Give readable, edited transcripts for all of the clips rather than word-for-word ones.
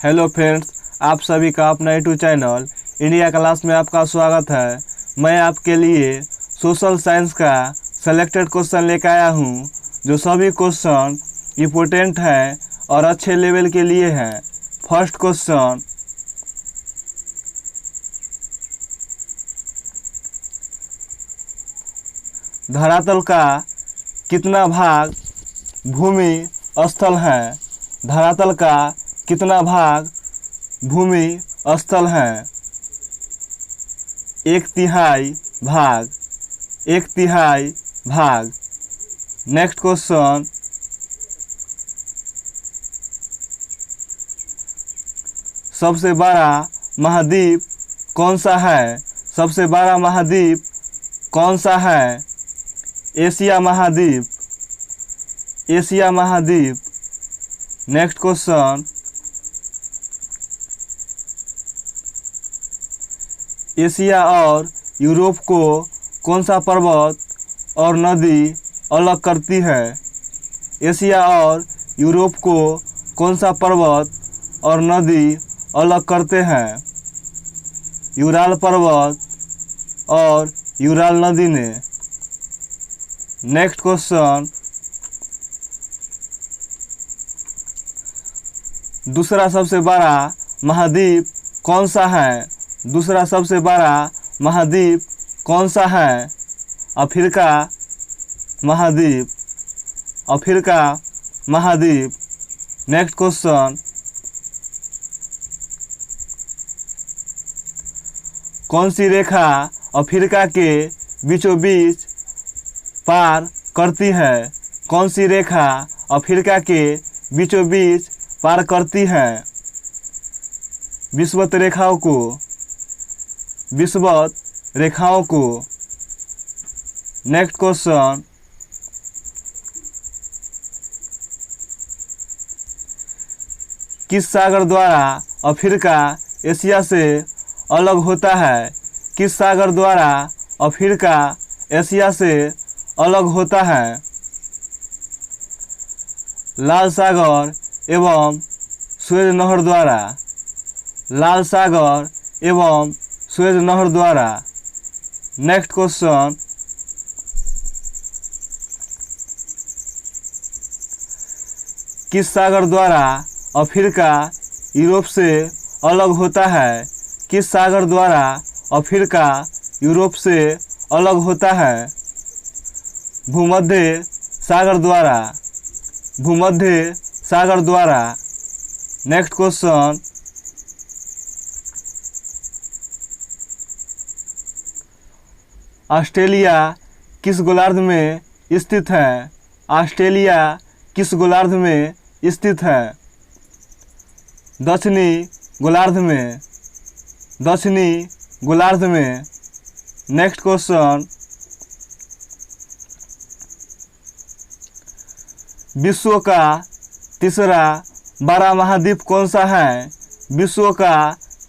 Hello friends, आप सभी का अपना यूट्यूब चैनल इंडिया क्लास में आपका स्वागत है। मैं आपके लिए सोशल साइंस का सेलेक्टेड क्वेश्चन लेकर आया हूँ, जो सभी क्वेश्चन इम्पोर्टेंट हैं और अच्छे लेवल के लिए हैं। फर्स्ट क्वेश्चन, धरातल का कितना भाग भूमि स्थल है? धरातल का कितना भाग भूमि स्थल है? 1/3 भाग। 1/3 भाग। नेक्स्ट क्वेश्चन, सबसे बड़ा महाद्वीप कौन सा है? सबसे बड़ा महाद्वीप कौन सा है? एशिया महाद्वीप। एशिया महाद्वीप। नेक्स्ट क्वेश्चन, एशिया और यूरोप को कौन सा पर्वत और नदी अलग करती है? एशिया और यूरोप को कौन सा पर्वत और नदी अलग करते हैं? यूराल पर्वत और यूराल नदी ने। नेक्स्ट क्वेश्चन, दूसरा सबसे बड़ा महाद्वीप कौन सा है? दूसरा सबसे बड़ा महाद्वीप कौन सा है? अफ्रीका महाद्वीप। अफ्रीका महाद्वीप। नेक्स्ट क्वेश्चन, कौन सी रेखा अफ्रीका के बीचों बीच पार करती है? कौन सी रेखा अफ्रीका के बीचों बीच पार करती है? विषुवत रेखाओं को। विषुवत रेखाओं को। नेक्स्ट क्वेश्चन, किस सागर द्वारा अफ्रीका एशिया से अलग होता है? किस सागर द्वारा अफ्रीका एशिया से अलग होता है? लाल सागर एवं सुएज नहर द्वारा। लाल सागर एवं सुएज नहर द्वारा। नेक्स्ट क्वेश्चन, किस सागर द्वारा अफ्रीका यूरोप से अलग होता है? किस सागर द्वारा अफ्रीका यूरोप से अलग होता है? भूमध्य सागर द्वारा। भूमध्य सागर द्वारा। नेक्स्ट क्वेश्चन, ऑस्ट्रेलिया किस गोलार्ध में स्थित है? ऑस्ट्रेलिया किस गोलार्ध में स्थित है? दक्षिणी गोलार्ध में। दक्षिणी गोलार्ध में। नेक्स्ट क्वेश्चन, विश्व का तीसरा बड़ा महाद्वीप कौन सा है? विश्व का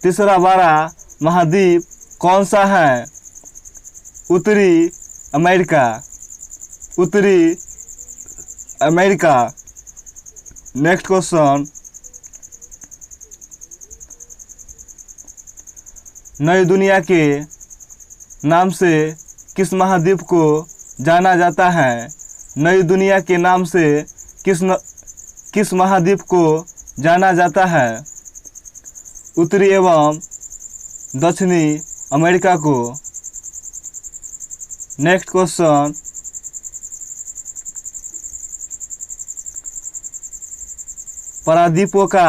तीसरा बड़ा महाद्वीप कौन सा है? उत्तरी अमेरिका। उत्तरी अमेरिका। नेक्स्ट क्वेश्चन, नई दुनिया के नाम से किस महाद्वीप को जाना जाता है? नई दुनिया के नाम से किस महाद्वीप को जाना जाता है? उत्तरी एवं दक्षिणी अमेरिका को। नेक्स्ट क्वेश्चन, प्रायद्वीपों का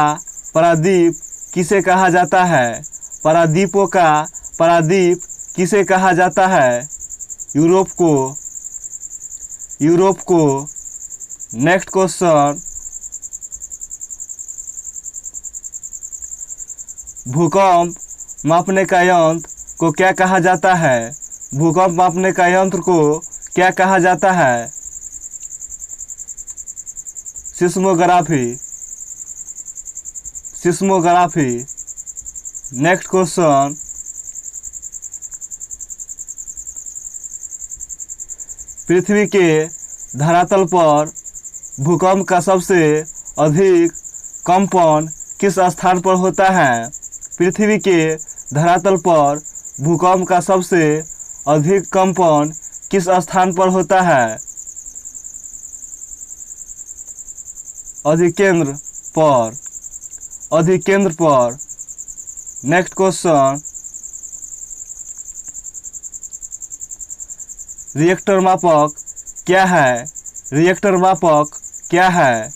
प्रायद्वीप किसे कहा जाता है? प्रायद्वीपों का प्रायद्वीप किसे कहा जाता है? यूरोप को। यूरोप को। नेक्स्ट क्वेश्चन, भूकंप मापने का यंत्र को क्या कहा जाता है? भूकंप मापने का यंत्र को क्या कहा जाता है? सिस्मोग्राफी। सिस्मोग्राफी। नेक्स्ट क्वेश्चन, पृथ्वी के धरातल पर भूकंप का सबसे अधिक कंपन किस स्थान पर होता है? पृथ्वी के धरातल पर भूकंप का सबसे अधिक कंपन किस स्थान पर होता है? अधिकेंद्र पर। अधिकेंद्र पर। नेक्स्ट क्वेश्चन, रिएक्टर मापक क्या है? रिएक्टर मापक क्या है?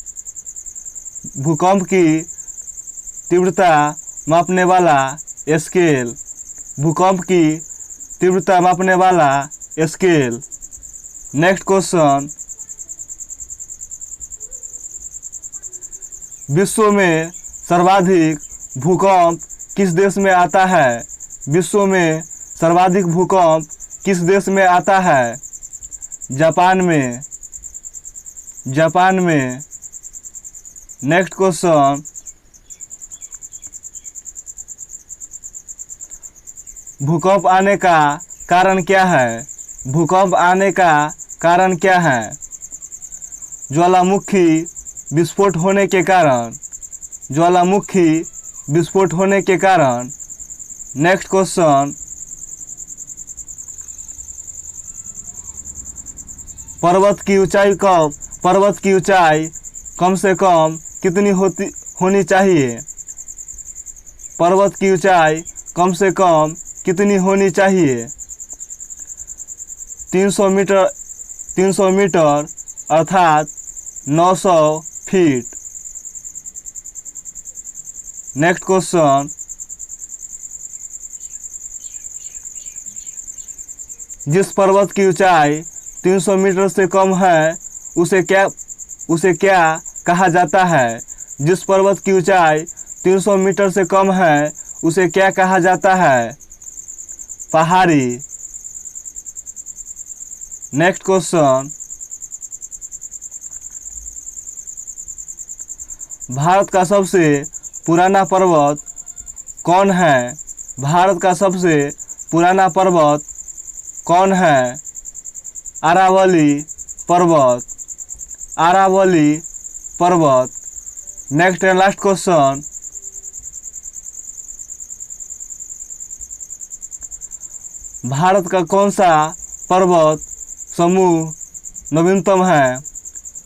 भूकंप की तीव्रता मापने वाला स्केल। भूकंप की तीव्रता मापने वाला स्केल। नेक्स्ट क्वेश्चन, विश्व में सर्वाधिक भूकंप किस देश में आता है? विश्व में सर्वाधिक भूकंप किस देश में आता है? जापान में। जापान में। नेक्स्ट क्वेश्चन, भूकंप आने का कारण क्या है? भूकंप आने का कारण क्या है? ज्वालामुखी विस्फोट होने के कारण। ज्वालामुखी विस्फोट होने के कारण। नेक्स्ट क्वेश्चन, पर्वत की ऊंचाई कम से कम कितनी होनी चाहिए? पर्वत की ऊंचाई कम से कम कितनी होनी चाहिए? 300 मीटर अर्थात 900 फीट। नेक्स्ट क्वेश्चन, जिस पर्वत की ऊंचाई 300 मीटर से कम है उसे क्या कहा जाता है? जिस पर्वत की ऊंचाई 300 मीटर से कम है उसे क्या कहा जाता है? पहाड़ी। नेक्स्ट क्वेश्चन, भारत का सबसे पुराना पर्वत कौन है? भारत का सबसे पुराना पर्वत कौन है? अरावली पर्वत। अरावली पर्वत। Next and last question, Bharat का कौन सा पर्वत समूह नवीनतम है?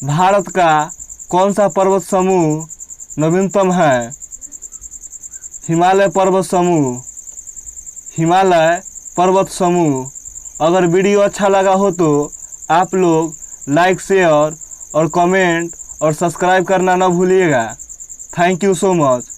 भारत का कौन सा पर्वत समूह नवीनतम है? हिमालय पर्वत समूह। हिमालय पर्वत समूह। अगर वीडियो अच्छा लगा हो तो आप लोग लाइक, शेयर और कमेंट और सब्सक्राइब करना न भूलिएगा। Thank you so much.